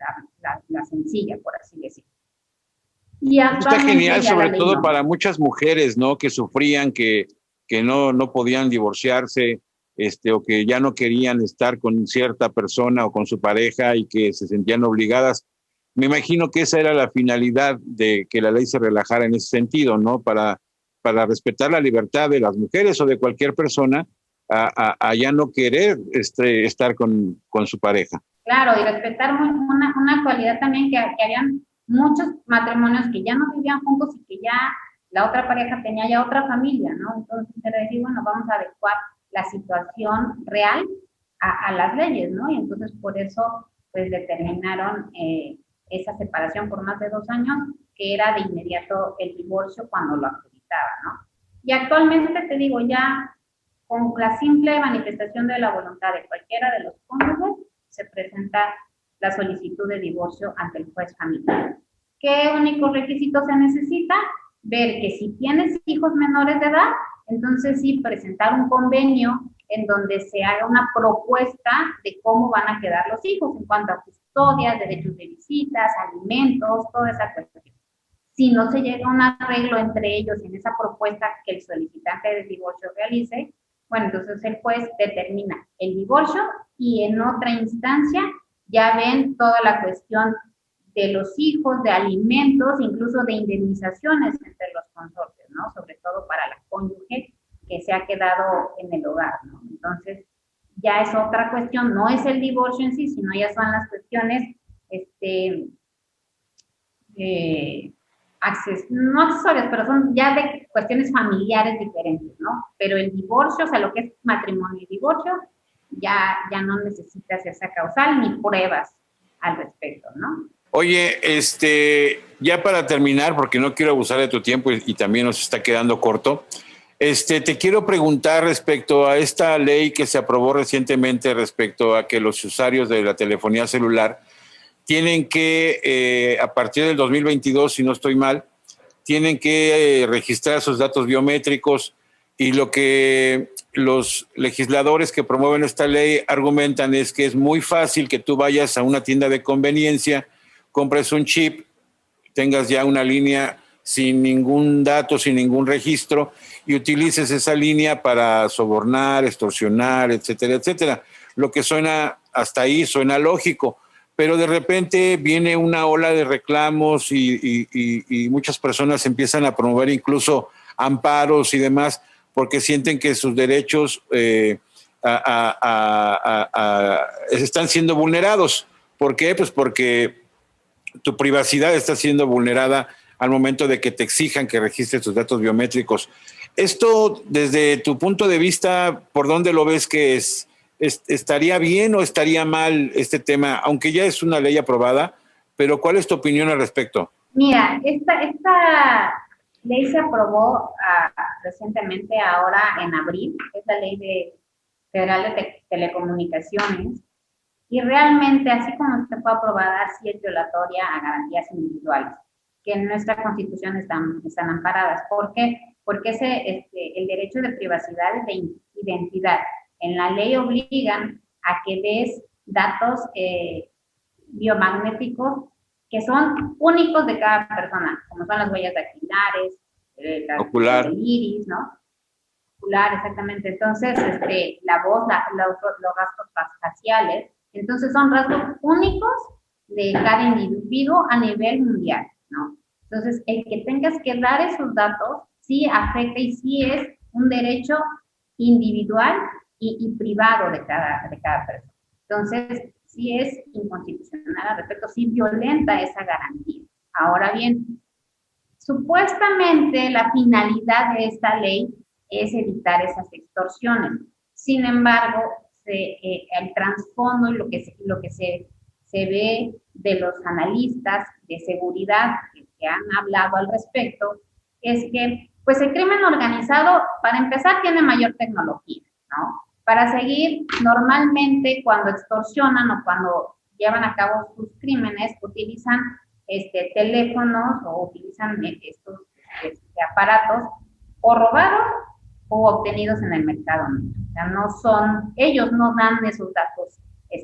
la sencilla, por así decirlo. Y está genial, sobre todo no. para muchas mujeres, ¿no? Que sufrían, que no podían divorciarse, o que ya no querían estar con cierta persona o con su pareja y que se sentían obligadas. Me imagino que esa era la finalidad de que la ley se relajara en ese sentido, ¿no? Para respetar la libertad de las mujeres o de cualquier persona a ya no querer estar con su pareja. Claro, y respetar una cualidad también que habían muchos matrimonios que ya no vivían juntos y que ya la otra pareja tenía ya otra familia, ¿no? Entonces era decir, bueno, vamos a adecuar la situación real a las leyes, ¿no? Y entonces por eso pues determinaron esa separación por más de 2 años, que era de inmediato el divorcio cuando lo acreditaba, ¿no? Y actualmente te digo, ya con la simple manifestación de la voluntad de cualquiera de los cónyuges, se presenta la solicitud de divorcio ante el juez familiar. ¿Qué único requisito se necesita? Ver que si tienes hijos menores de edad, entonces sí presentar un convenio en donde se haga una propuesta de cómo van a quedar los hijos en cuanto a custodia, derechos de visitas, alimentos, toda esa cuestión. Si no se llega a un arreglo entre ellos en esa propuesta que el solicitante de divorcio realice, bueno, entonces el juez determina el divorcio y en otra instancia ya ven toda la cuestión de los hijos, de alimentos, incluso de indemnizaciones entre los consorcios, ¿no? Sobre todo para la cónyuge que se ha quedado en el hogar, ¿no? Entonces, ya es otra cuestión, no es el divorcio en sí, sino ya son las cuestiones, no accesorias, pero son ya de cuestiones familiares diferentes, ¿no? Pero el divorcio, o sea, lo que es matrimonio y divorcio, ya no necesitas esa causal ni pruebas al respecto, ¿no? Oye, ya para terminar, porque no quiero abusar de tu tiempo y también nos está quedando corto, te quiero preguntar respecto a esta ley que se aprobó recientemente respecto a que los usuarios de la telefonía celular tienen que, a partir del 2022, si no estoy mal, tienen que registrar sus datos biométricos, y lo que los legisladores que promueven esta ley argumentan es que es muy fácil que tú vayas a una tienda de conveniencia, compres un chip, tengas ya una línea sin ningún dato, sin ningún registro, y utilices esa línea para sobornar, extorsionar, etcétera, etcétera. Lo que suena, hasta ahí suena lógico, pero de repente viene una ola de reclamos y muchas personas empiezan a promover incluso amparos y demás, porque sienten que sus derechos están siendo vulnerados. ¿Por qué? Pues porque tu privacidad está siendo vulnerada al momento de que te exijan que registres tus datos biométricos. Esto, desde tu punto de vista, ¿por dónde lo ves que estaría bien o estaría mal este tema? Aunque ya es una ley aprobada, pero ¿cuál es tu opinión al respecto? Mira, esta ley se aprobó recientemente, ahora en abril, es la ley federal de telecomunicaciones, y realmente, así como se fue aprobada, sí es violatoria a garantías individuales, que en nuestra Constitución están amparadas. ¿Por qué? Porque el derecho de privacidad y de identidad en la ley obligan a que des datos biomagnéticos que son únicos de cada persona, como son las huellas dactilares, el iris, ¿no? exactamente. Entonces, la voz, los rasgos faciales, entonces son rasgos únicos de cada individuo a nivel mundial, ¿no? Entonces, el que tengas que dar esos datos sí afecta y sí es un derecho individual y privado de cada persona. Entonces, sí es inconstitucional al respecto, sí violenta esa garantía. Ahora bien, supuestamente la finalidad de esta ley es evitar esas extorsiones. Sin embargo, el trasfondo y lo que se ve de los analistas de seguridad que han hablado al respecto es que pues el crimen organizado, para empezar, tiene mayor tecnología, ¿no? Para seguir, normalmente cuando extorsionan o cuando llevan a cabo sus crímenes, utilizan teléfonos o utilizan estos aparatos o robados o obtenidos en el mercado negro. O sea, no son, ellos no dan esos datos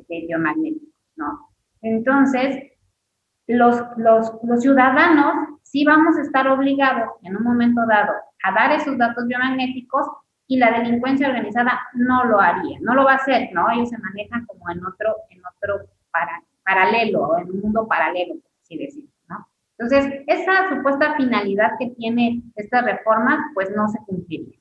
biomagnéticos, ¿no? Entonces, los ciudadanos sí vamos a estar obligados en un momento dado a dar esos datos biomagnéticos y la delincuencia organizada no lo haría, no lo va a hacer, ¿no? Ellos se manejan como en otro paralelo, en un mundo paralelo, por así decirlo, ¿no? Entonces, esa supuesta finalidad que tiene esta reforma, pues no se cumpliría.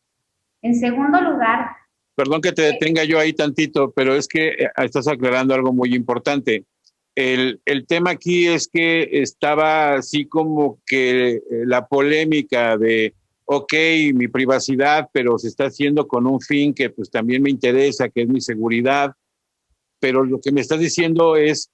En segundo lugar... Perdón que te detenga yo ahí tantito, pero es que estás aclarando algo muy importante. El tema aquí es que estaba así como que la polémica de, ok, mi privacidad, pero se está haciendo con un fin que pues también me interesa, que es mi seguridad. Pero lo que me estás diciendo es,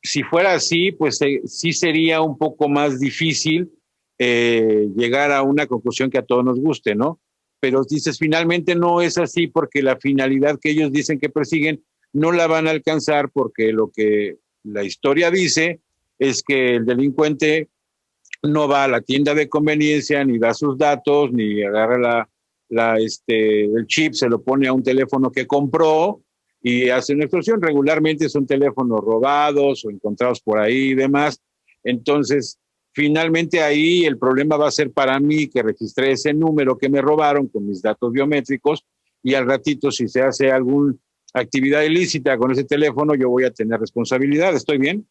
si fuera así, pues sí sería un poco más difícil llegar a una conclusión que a todos nos guste, ¿no? Pero dices, finalmente no es así porque la finalidad que ellos dicen que persiguen no la van a alcanzar porque lo que la historia dice es que el delincuente no va a la tienda de conveniencia, ni da sus datos, ni agarra el chip, se lo pone a un teléfono que compró y hace una extorsión. Regularmente son teléfonos robados o encontrados por ahí y demás. Entonces, finalmente ahí el problema va a ser para mí que registré ese número que me robaron con mis datos biométricos y al ratito si se hace alguna actividad ilícita con ese teléfono yo voy a tener responsabilidad. ¿Estoy bien?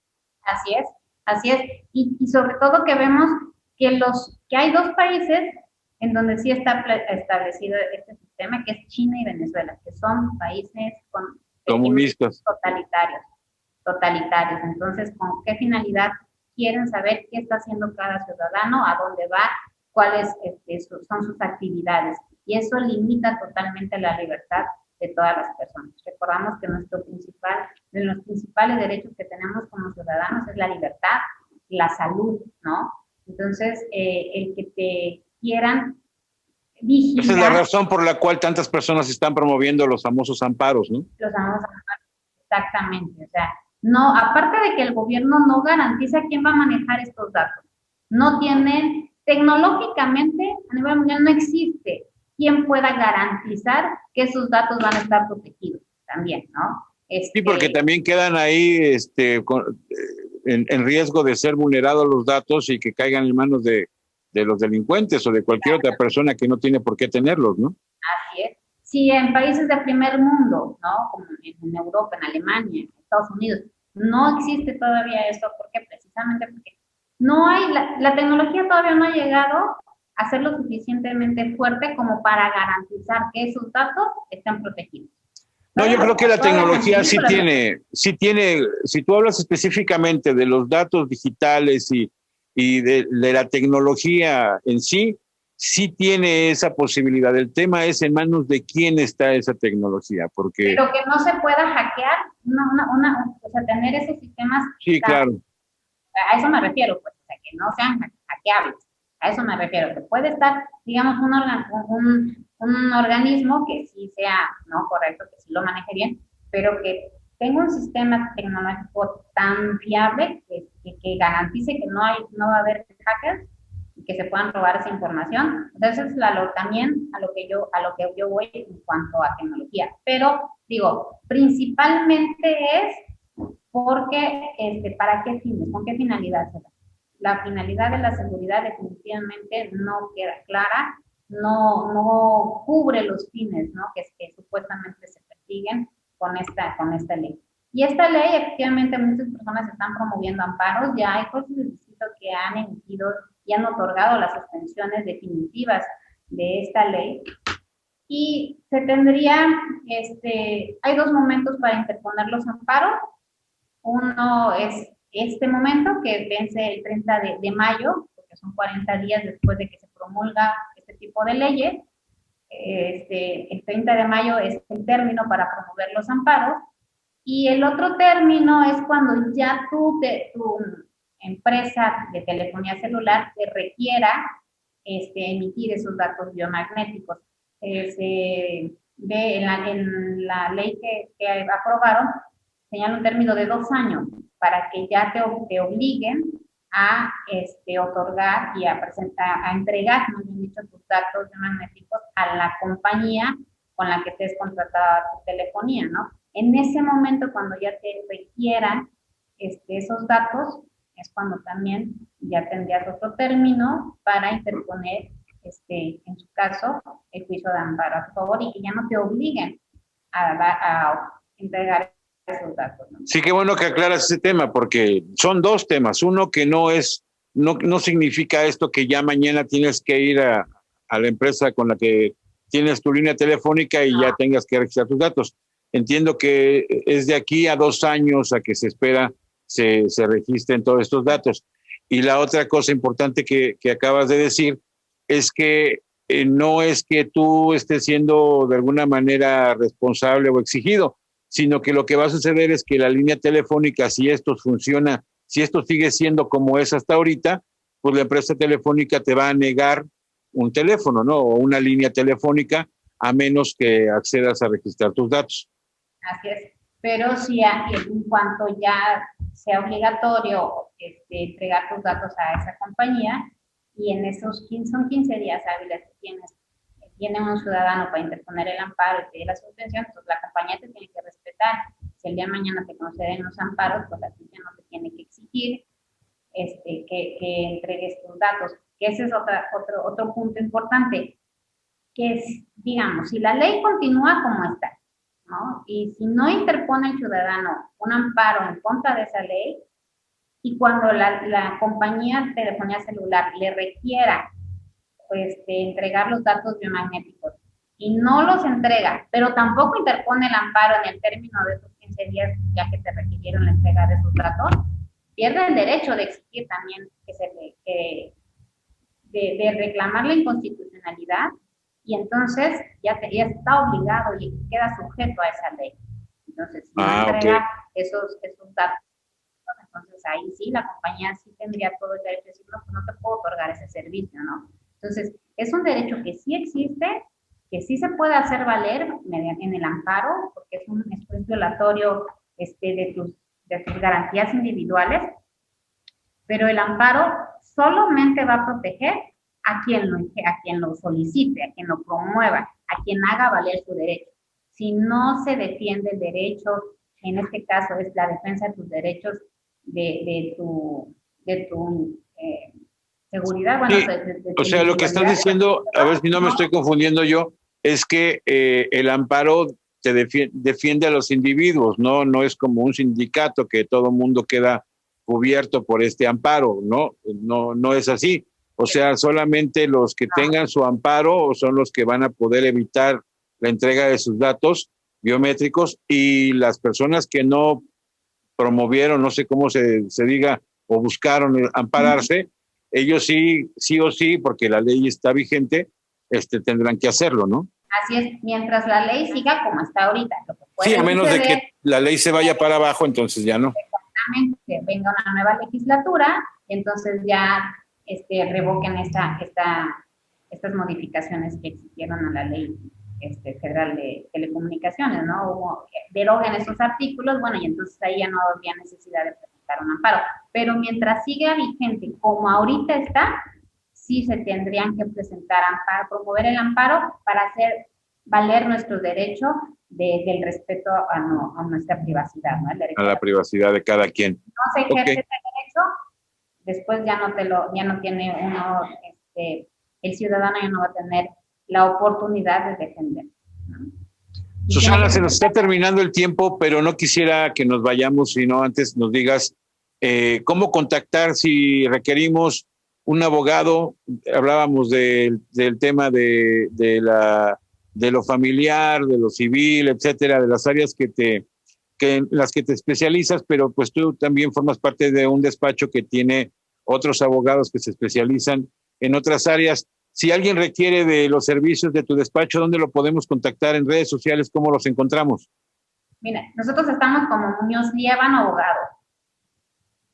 Así es, así es. Y sobre todo que vemos que hay dos países en donde sí está establecido este sistema, que es China y Venezuela, que son países con comunistas totalitarios. Entonces, ¿con qué finalidad quieren saber qué está haciendo cada ciudadano, a dónde va, cuáles son sus actividades? Y eso limita totalmente la libertad de todas las personas. Recordamos que de los principales derechos que tenemos como ciudadanos es la libertad, la salud, ¿no? Entonces, el que te quieran vigilar... Esa es la razón por la cual tantas personas están promoviendo los famosos amparos, ¿no? Los famosos amparos, exactamente. O sea, no, aparte de que el gobierno no garantiza quién va a manejar estos datos, no tienen, tecnológicamente, a nivel mundial no existe quien pueda garantizar que esos datos van a estar protegidos también, ¿no? Sí, porque también quedan ahí en riesgo de ser vulnerados los datos y que caigan en manos de los delincuentes o de cualquier otra persona que no tiene por qué tenerlos, ¿no? Así es. Si en países de primer mundo, ¿no? Como en Europa, en Alemania, en Estados Unidos, no existe todavía eso, ¿por qué? Precisamente porque no hay, la tecnología todavía no ha llegado a ser lo suficientemente fuerte como para garantizar que esos datos estén protegidos. No, yo creo que la tecnología sí tiene, si tú hablas específicamente de los datos digitales y de la tecnología en sí, sí tiene esa posibilidad. El tema es en manos de quién está esa tecnología, porque... Pero que no se pueda hackear, o sea, tener esos sistemas... Sí, claro. A eso me refiero, pues, o sea, que no sean hackeables. A eso me refiero, que puede estar, digamos, un organismo que sí sea, ¿no? Correcto, que sí lo maneje bien, pero que tenga un sistema tecnológico tan fiable que garantice que no va a haber hackers y que se puedan robar esa información. Entonces, también a lo que yo voy en cuanto a tecnología. Pero, digo, principalmente es porque, ¿para qué fines? ¿Con qué finalidad se da? La finalidad de la seguridad definitivamente no queda clara no cubre los fines, ¿no? Que supuestamente se persiguen con esta ley. Y esta ley, efectivamente, muchas personas están promoviendo amparos, ya hay jueces de distrito que han emitido y han otorgado las suspensiones definitivas de esta ley. Y se tendría, hay dos momentos para interponer los amparos. Uno es este momento que vence el 30 de mayo, porque son 40 días después de que se promulga este tipo de leyes. El 30 de mayo es el término para promover los amparos. Y el otro término es cuando ya tu empresa de telefonía celular te requiera emitir esos datos biomagnéticos. Se ve en la ley que aprobaron, señala un término de 2 años para que ya te obliguen a otorgar y a entregar, más bien dicho, tus datos biomagnéticos a la compañía con la que estés contratada tu telefonía, ¿no? En ese momento, cuando ya te requieran esos datos, es cuando también ya tendrías otro término para interponer, en su caso, el juicio de amparo a tu favor y que ya no te obliguen a entregar esos datos, ¿no? Sí, qué bueno que aclaras ese tema, porque son dos temas. Uno que no significa esto que ya mañana tienes que ir a la empresa con la que tienes tu línea telefónica y ya tengas que registrar tus datos. Entiendo que es de aquí a 2 años a que se espera se registren todos estos datos. Y la otra cosa importante que acabas de decir es que no es que tú estés siendo de alguna manera responsable o exigido, sino que lo que va a suceder es que la línea telefónica, si esto funciona, si esto sigue siendo como es hasta ahorita, pues la empresa telefónica te va a negar un teléfono, ¿no? O una línea telefónica, a menos que accedas a registrar tus datos. Así es, pero si en cuanto ya sea obligatorio entregar tus datos a esa compañía y en esos 15 días hábiles que tiene un ciudadano para interponer el amparo y pedir la suspensión, pues la compañía te tiene que respetar. Si el día de mañana te conceden los amparos, pues la compañía no te tiene que exigir que entregues tus datos. Que ese es otro punto importante, que es, digamos, si la ley continúa como está, ¿no? Y si no interpone el ciudadano un amparo en contra de esa ley, y cuando la compañía de telefonía celular le requiera entregar los datos biomagnéticos y no los entrega, pero tampoco interpone el amparo en el término de esos 15 días ya que te requirieron la entrega de esos datos, pierde el derecho de exigir también de reclamar la inconstitucionalidad y entonces ya está obligado y queda sujeto a esa ley. Entonces, si no entrega esos datos, entonces ahí sí la compañía sí tendría todo el derecho de decir, no, pues no te puedo otorgar ese servicio, ¿no? Entonces, es un derecho que sí existe, que sí se puede hacer valer en el amparo, porque es un violatorio de tus garantías individuales, pero el amparo solamente va a proteger a quien lo solicite, a quien lo promueva, a quien haga valer su derecho. Si no se defiende el derecho, en este caso es la defensa de tus derechos, de tu seguridad. Bueno, sí, o sea, lo que estás diciendo, a ver si no me estoy confundiendo yo, es que el amparo te defiende a los individuos, no es como un sindicato que todo mundo queda cubierto por este amparo, no es así. O sea, solamente los que tengan su amparo son los que van a poder evitar la entrega de sus datos biométricos, y las personas que no promovieron, no sé cómo se diga, o buscaron ampararse, ellos sí o sí, porque la ley está vigente, tendrán que hacerlo, ¿no? Así es, mientras la ley siga como está ahorita. Lo que puede sí, a menos de que la ley se vaya para abajo, entonces ya no. Exactamente, que venga una nueva legislatura, entonces ya revoquen estas modificaciones que existieron a la ley federal de telecomunicaciones, ¿no? Deroguen esos artículos, bueno, y entonces ahí ya no habría necesidad de presentar un amparo. Pero mientras siga vigente como ahorita está, sí se tendrían que presentar amparo, promover el amparo para hacer valer nuestro derecho del respeto a nuestra privacidad, ¿no? A la privacidad de cada quien. No se ejerce ese derecho, después ya no tiene uno el ciudadano ya no va a tener la oportunidad de defender, ¿no? Susana, se nos está terminando el tiempo, pero no quisiera que nos vayamos, sino antes nos digas cómo contactar si requerimos un abogado. Hablábamos del tema de lo familiar, de lo civil, etcétera, de las áreas en las que te especializas, pero pues tú también formas parte de un despacho que tiene otros abogados que se especializan en otras áreas. Si alguien requiere de los servicios de tu despacho, ¿dónde lo podemos contactar? En redes sociales, ¿cómo los encontramos? Mira, nosotros estamos como Muñoz Líbano Abogado.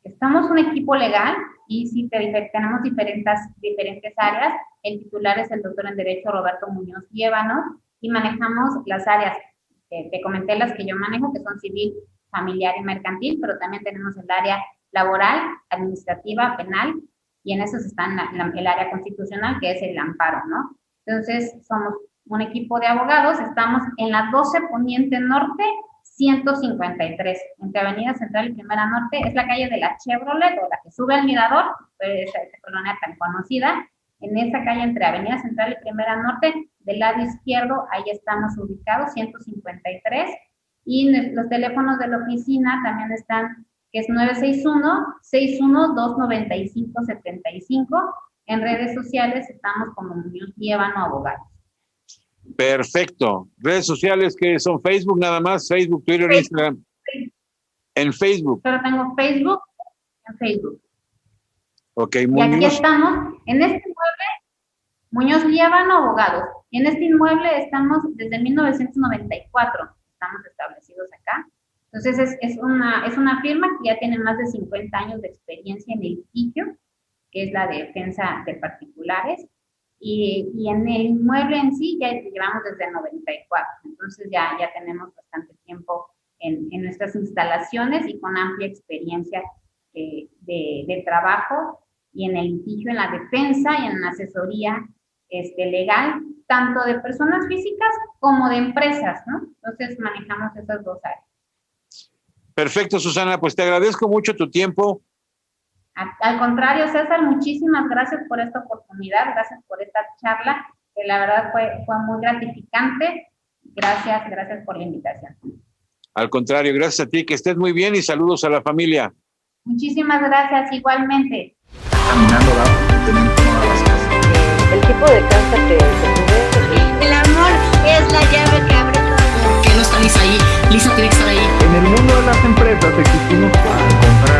Estamos un equipo legal y sí tenemos diferentes áreas. El titular es el doctor en Derecho Roberto Muñoz Líbano y manejamos las áreas, te comenté las que yo manejo, que son civil, familiar y mercantil, pero también tenemos el área laboral, administrativa, penal, y en eso está el área constitucional, que es el amparo, ¿no? Entonces, somos un equipo de abogados, estamos en la 12 Poniente Norte, 153, entre Avenida Central y Primera Norte, es la calle de la Chevrolet, o la que sube al Mirador, esa colonia tan conocida. En esa calle entre Avenida Central y Primera Norte, del lado izquierdo, ahí estamos ubicados, 153, y los teléfonos de la oficina también están, que es 961-612-9575. En redes sociales estamos como Muñoz Líbano Abogados. Perfecto. Redes sociales que son Facebook nada más, Facebook, Twitter, Instagram. En Facebook. Pero tengo Facebook, en Facebook. Ok, y aquí estamos, en este inmueble, Muñoz Líbano Abogados. En este inmueble estamos desde 1994, estamos establecidos acá. Entonces, es una firma que ya tiene más de 50 años de experiencia en el litigio, que es la defensa de particulares, y en el inmueble en sí ya llevamos desde el 94. Entonces, ya tenemos bastante tiempo en nuestras instalaciones y con amplia experiencia de trabajo y en el litigio, en la defensa y en la asesoría legal, tanto de personas físicas como de empresas, ¿no? Entonces, manejamos esas dos áreas. Perfecto, Susana, pues te agradezco mucho tu tiempo. Al contrario, César, muchísimas gracias por esta oportunidad, gracias por esta charla, que la verdad fue muy gratificante. Gracias por la invitación. Al contrario, gracias a ti, que estés muy bien y saludos a la familia. Muchísimas gracias, igualmente. Caminando, tenemos todas las casas. El tipo de casa que tuve. El amor es la llave que abre todo. ¿Por qué no está Lisa ahí? Lisa tiene que estar ahí. En el mundo de las empresas existimos para comprar